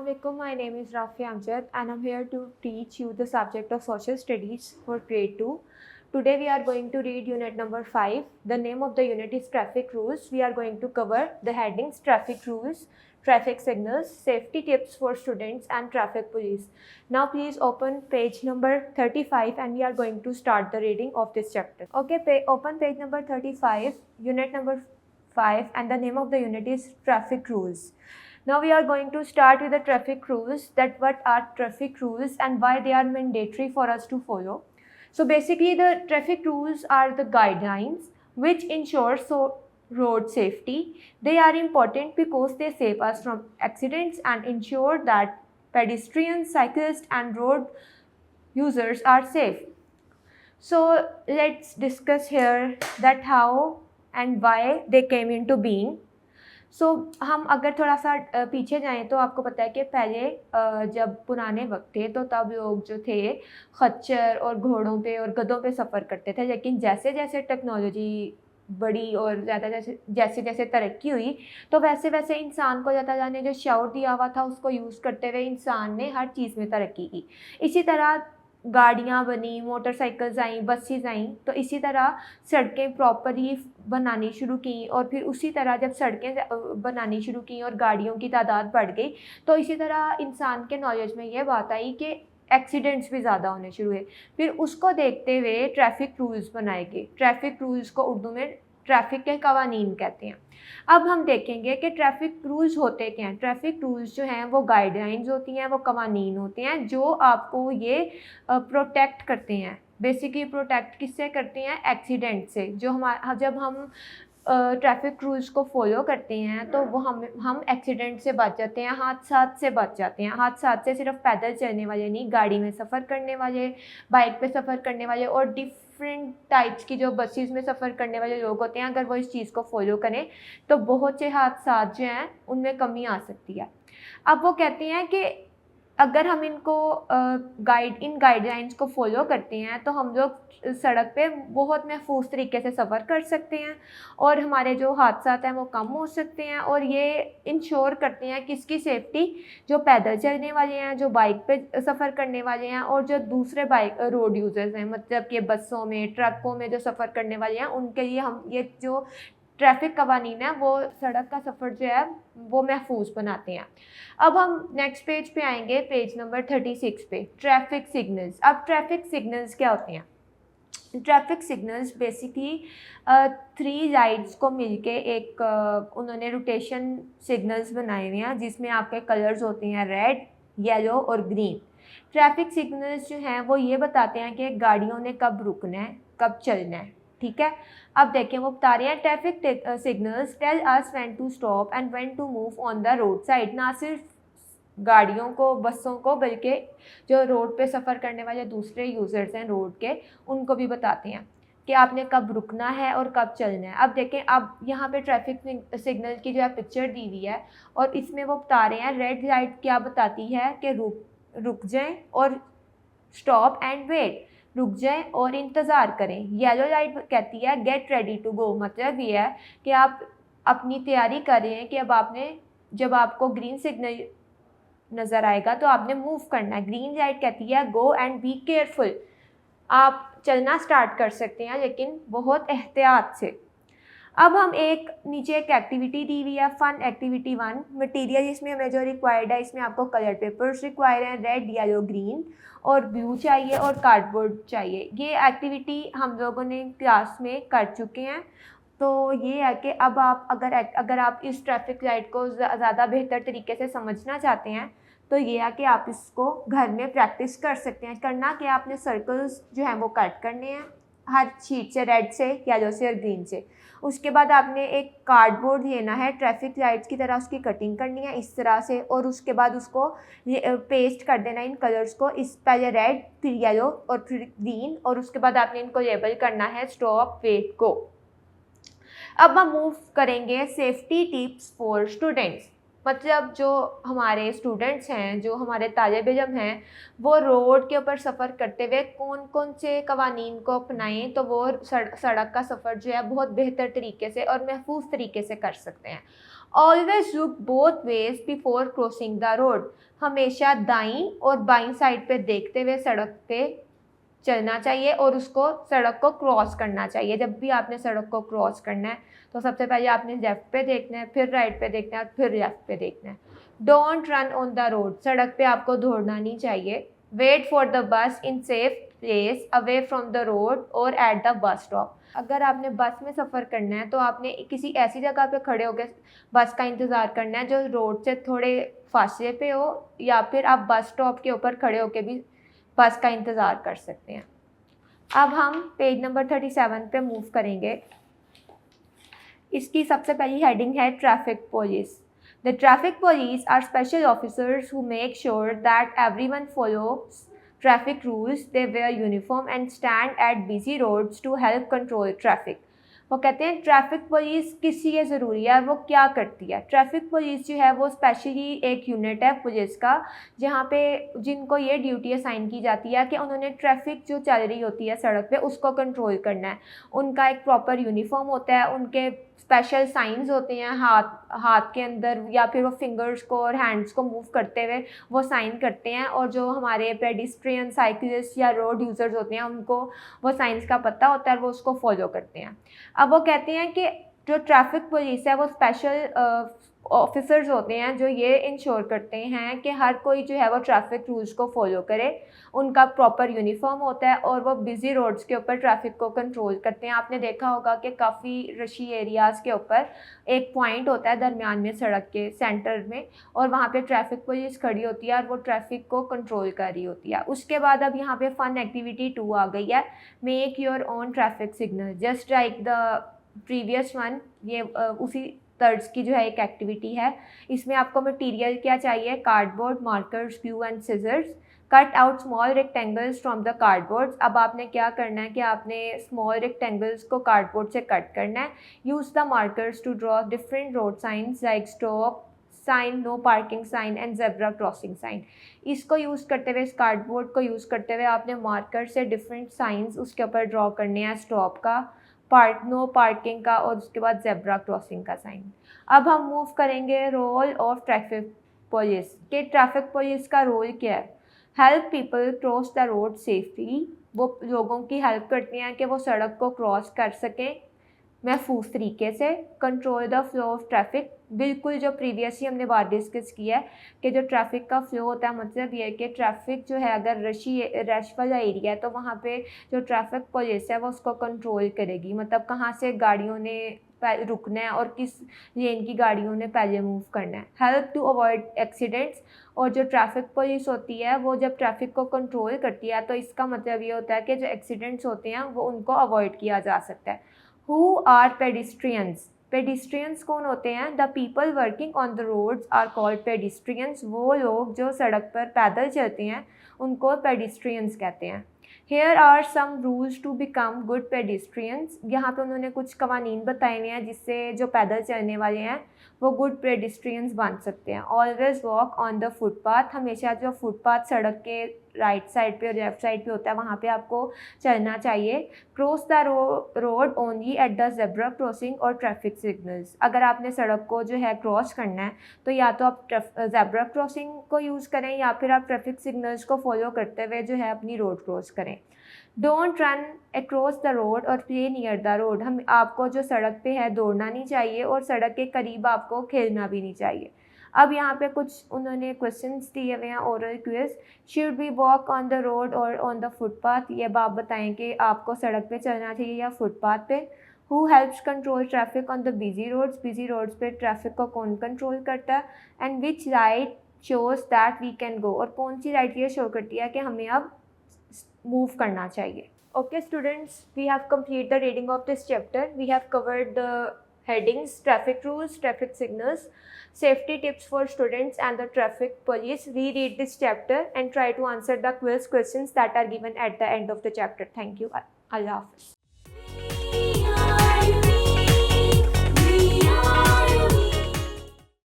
Assalamualaikum. My name is Rafi Amjad and I'm here to teach you the subject of Social Studies for Grade 2. Today we are going to read unit number 5. The name of the unit is Traffic Rules. We are going to cover the headings Traffic Rules, Traffic Signals, Safety Tips for Students and Traffic Police. Now please open page number 35 and we are going to start the reading of this chapter. Okay, open page number 35, unit number 5, and the name of the unit is Traffic Rules. Now we are going to start with the traffic rules, that what are traffic rules and why they are mandatory for us to follow. So basically the traffic rules are the guidelines which ensure road safety. They are important because they save us from accidents and ensure that pedestrians, cyclists and road users are safe. So let's discuss here that how and why they came into being. हम अगर थोड़ा सा पीछे जाएं तो आपको पता है कि पहले जब पुराने वक्त थे तो तब लोग जो थे खच्चर और घोड़ों पे और गधों पे सफ़र करते थे, लेकिन जैसे जैसे टेक्नोलॉजी बड़ी और ज़्यादा जैसे जैसे तरक्की हुई तो वैसे वैसे इंसान को ज़्यादा ने जो शौर दिया हुआ था उसको यूज़ करते हुए इंसान ने हर चीज़ में तरक्की की। इसी तरह गाड़ियाँ बनी, मोटरसाइकिल्स आई, बसेस आई, तो इसी तरह सड़कें प्रॉपरली बनानी शुरू की और फिर उसी तरह जब सड़कें बनानी शुरू की और गाड़ियों की तादाद बढ़ गई तो इसी तरह इंसान के नॉलेज में ये बात आई कि एक्सीडेंट्स भी ज़्यादा होने शुरू हुए। फिर उसको देखते हुए ट्रैफिक रूल्स बनाए गए। ट्रैफिक रूल्स को उर्दू में ट्रैफिक के कवानीन कहते हैं। अब हम देखेंगे कि ट्रैफिक रूल्स होते क्या हैं। ट्रैफिक रूल्स जो हैं वो गाइडलाइंस होती हैं, वो कवानीन होते हैं जो आपको ये प्रोटेक्ट करते हैं। बेसिकली प्रोटेक्ट किससे करते हैं? एक्सीडेंट से। जब हम ट्रैफिक रूल्स को फॉलो करते हैं तो वो हम एक्सीडेंट से बच जाते हैं, हादसात से बच जाते हैं। हादसात से सिर्फ पैदल चलने वाले नहीं, गाड़ी में सफ़र करने वाले, बाइक पे सफ़र करने वाले और डिफरेंट टाइप्स की जो बसेस में सफ़र करने वाले लोग होते हैं, अगर वो इस चीज़ को फॉलो करें तो बहुत से हादसात जो हैं उनमें कमी आ सकती है। अब वो कहते हैं कि अगर हम इनको इन गाइडलाइंस को फॉलो करते हैं तो हम लोग सड़क पे बहुत महफूज तरीके से सफ़र कर सकते हैं और हमारे जो हादसात हैं वो कम हो सकते हैं। और ये इंश्योर करते हैं कि इसकी सेफ्टी, जो पैदल चलने वाले हैं, जो बाइक पे सफ़र करने वाले हैं और जो दूसरे रोड यूज़र्स हैं, मतलब कि बसों में, ट्रकों में जो सफ़र करने वाले हैं, उनके लिए हम ये जो ट्रैफिक कवानीन है वो सड़क का सफ़र जो है वो महफूज बनाते हैं। अब हम नेक्स्ट पेज पे आएंगे, पेज नंबर 36 पे, ट्रैफिक सिग्नल्स। अब ट्रैफिक सिग्नल्स क्या होते हैं? ट्रैफिक सिग्नल्स बेसिकली 3 लाइट्स को मिलके एक उन्होंने रोटेशन सिग्नल्स बनाए हुए हैं जिसमें आपके कलर्स होते हैं रेड, येलो और ग्रीन। ट्रैफिक सिग्नल्स जो हैं वो ये बताते हैं कि गाड़ियों ने कब रुकना है, कब चलना है। ठीक है, अब देखें वो बता रहे हैं traffic signals tell us when to stop and when to move on the road side. ना सिर्फ गाड़ियों को, बसों को, बल्कि जो रोड पे सफ़र करने वाले दूसरे यूज़र्स हैं रोड के, उनको भी बताते हैं कि आपने कब रुकना है और कब चलना है। अब देखें, अब यहाँ पे ट्रैफिक सिग्नल की जो है पिक्चर दी हुई है और इसमें वो बता रहे हैं रेड लाइट क्या बताती है कि रुक जाएं और स्टॉप एंड वेट, रुक जाएं और इंतज़ार करें। येलो लाइट कहती है गेट रेडी टू गो, मतलब ये है कि आप अपनी तैयारी कर रहे हैं कि जब आपको ग्रीन सिग्नल नज़र आएगा तो आपने मूव करना है। ग्रीन लाइट कहती है गो एंड बी केयरफुल, आप चलना स्टार्ट कर सकते हैं लेकिन बहुत एहतियात से। अब हम नीचे एक एक्टिविटी दी हुई है, फन एक्टिविटी 1। मटेरियल इसमें हमें जो रिक्वायर्ड है, इसमें आपको कलर पेपर्स रिक्वायर हैं, रेड, येलो, ग्रीन और ब्लू चाहिए और कार्डबोर्ड चाहिए। ये एक्टिविटी हम लोगों ने क्लास में कर चुके हैं। तो ये है कि अब आप अगर आप इस ट्रैफिक लाइट को ज़्यादा बेहतर तरीके से समझना चाहते हैं तो ये है कि आप इसको घर में प्रैक्टिस कर सकते हैं। करना कि आपने सर्कल्स जो हैं वो कट करने हैं हर शीट से, रेड से, येलो से और ग्रीन से। उसके बाद आपने एक कार्डबोर्ड लेना है, ट्रैफिक लाइट्स की तरह उसकी कटिंग करनी है इस तरह से और उसके बाद उसको पेस्ट कर देना इन कलर्स को, इस पहले रेड, फिर येलो और फिर ग्रीन, और उसके बाद आपने इनको लेबल करना है स्टॉप, वेट, गो। अब हम मूव करेंगे सेफ्टी टिप्स फॉर स्टूडेंट्स। मतलब जो हमारे स्टूडेंट्स हैं, जो हमारे तालिब इल्म हैं, वो रोड के ऊपर सफ़र करते हुए कौन कौन से कवानीन को अपनाएं तो वो सड़क का सफ़र जो है बहुत बेहतर तरीके से और महफूज तरीके से कर सकते हैं। Always look both ways before crossing the road, हमेशा दाईं और बाईं साइड पे देखते हुए सड़क पे चलना चाहिए और उसको सड़क को क्रॉस करना चाहिए। जब भी आपने सड़क को क्रॉस करना है तो सबसे पहले आपने लेफ्ट पे देखना है, फिर राइट पे देखना है और फिर लेफ्ट पे देखना है। Don't run on the road, सड़क पे आपको दौड़ना नहीं चाहिए। Wait for the bus in safe place away from the road और एट द बस स्टॉप, अगर आपने बस में सफ़र करना है तो आपने किसी ऐसी जगह पे खड़े होकर बस का इंतज़ार करना है जो रोड से थोड़े फासले पे हो, या फिर आप बस स्टॉप के ऊपर खड़े होकर भी बस का इंतज़ार कर सकते हैं। अब हम पेज नंबर 37 पे मूव करेंगे। इसकी सबसे पहली हेडिंग है traffic police. The traffic police are special officers who make sure that everyone follows traffic rules. They wear uniform and stand at busy roads to help control traffic. वो कहते हैं traffic police किस लिए ज़रूरी है, वो क्या करती है। ट्रैफिक पुलिस जो है वो स्पेशली एक यूनिट है पुलिस का, जहाँ पे जिनको ये ड्यूटी असाइन की जाती है कि उन्होंने ट्रैफिक जो चल रही होती है सड़क पे उसको कंट्रोल करना है। उनका एक प्रॉपर यूनिफॉर्म होता है, उनके स्पेशल साइंस होते हैं हाथ के अंदर, या फिर वो फिंगर्स को और हैंड्स को मूव करते हुए वो साइन करते हैं, और जो हमारे पेडिस्ट्रियन, साइकिलिस्ट या रोड यूज़र्स होते हैं उनको वो साइंस का पता होता है और वो उसको फॉलो करते हैं। अब वो कहते हैं कि जो ट्रैफिक पुलिस है वो स्पेशल ऑफिसर्स होते हैं जो ये इंश्योर करते हैं कि हर कोई जो है वो ट्रैफिक रूल्स को फॉलो करे। उनका प्रॉपर यूनिफॉर्म होता है और वो बिज़ी रोड्स के ऊपर ट्रैफिक को कंट्रोल करते हैं। आपने देखा होगा कि काफ़ी रशी एरियाज़ के ऊपर एक पॉइंट होता है दरमियान में सड़क के सेंटर में, और वहाँ पे ट्रैफिक पुलिस खड़ी होती है और वो ट्रैफिक को कंट्रोल कर रही होती है। उसके बाद अब यहाँ पे फ़न एक्टिविटी 2 आ गई है, make your own traffic signal just like the previous one. ये उसी तर्ज की जो है एक एक्टिविटी है। इसमें आपको मटेरियल क्या चाहिए, cardboard, markers, glue and scissors. Cut out small rectangles from the cardboard. अब आपने क्या करना है कि आपने स्मॉल रेक्टेंगल्स को कार्डबोर्ड से कट करना है। Use the markers to draw different road signs like stop sign, no parking sign and zebra crossing sign. इसको यूज़ करते हुए, इस कार्डबोर्ड को यूज़ करते हुए आपने मार्कर से डिफरेंट साइंस उसके ऊपर ड्रॉ करने हैं, स्टॉप का, नो पार्किंग का और उसके बाद जेब्रा क्रॉसिंग का साइन। अब हम मूव करेंगे रोल ऑफ ट्रैफिक पुलिस के। ट्रैफिक पुलिस का रोल क्या है, help people cross the road safely. वो लोगों की हेल्प करती हैं कि वो सड़क को क्रॉस कर सकें महफूज तरीके से। Control the flow of traffic, बिल्कुल जो प्रीवियसली हमने बात डिस्कस किया है कि जो ट्रैफिक का फ्लो होता है, मतलब ये है कि ट्रैफिक जो है अगर रश वाला एरिया है तो वहाँ पे जो ट्रैफिक पुलिस है वो उसको कंट्रोल करेगी, मतलब कहाँ से गाड़ियों ने रुकना है और किस लेन की गाड़ियों ने पहले मूव करना है। हेल्प टू अवॉइड एक्सीडेंट्स, और जो ट्रैफिक पुलिस होती है वो जब ट्रैफिक को कंट्रोल करती है तो इसका मतलब ये होता है कि जो एक्सीडेंट्स होते हैं वो उनको अवॉइड किया जा सकता है। हु आर पेडिस्ट्रियंस, पेडिस्ट्रियंस कौन होते हैं, the people working on the roads are called pedestrians. वो लोग जो सड़क पर पैदल चलते हैं उनको पेडिस्ट्रियंस कहते हैं। Here are some rules to become good pedestrians, यहाँ पे उन्होंने कुछ कवानीन बताए हुए हैं जिससे जो पैदल चलने वाले हैं वो गुड पेडिस्ट्रियंस बन सकते हैं। Always walk on the footpath, हमेशा जो फुटपाथ सड़क के राइट साइड पे और लेफ्ट साइड पे होता है वहाँ पे आपको चलना चाहिए। Cross the road only at the zebra crossing और ट्रैफिक सिग्नल्स, अगर आपने सड़क को जो है क्रॉस करना है तो या तो आप जेब्रा क्रॉसिंग को यूज़ करें या फिर आप ट्रैफिक सिग्नल्स को फॉलो करते हुए जो है अपनी रोड क्रॉस करें। Don't run across the road और प्ले नियर द रोड, हम आपको जो सड़क पे है दौड़ना नहीं चाहिए और सड़क के करीब आपको खेलना भी नहीं चाहिए। अब यहाँ पे कुछ उन्होंने क्वेश्चंस दिए हुए हैं, oral quiz. Should we walk on the road और ऑन द फुटपाथ, ये आप बताएं कि आपको सड़क पे चलना चाहिए या फुटपाथ पे। Who helps control traffic on the busy roads पे ट्रैफिक को कौन कंट्रोल करता है। And which light shows that we can go, और कौन सी लाइट ये शो करती है कि हमें अब मूव करना चाहिए। Okay students, we have completed the reading of this chapter. We have covered the headings, traffic rules, traffic signals, safety tips for students and the traffic police. Reread this chapter and try to answer the quiz questions that are given at the end of the chapter. Thank you. Allah Hafiz.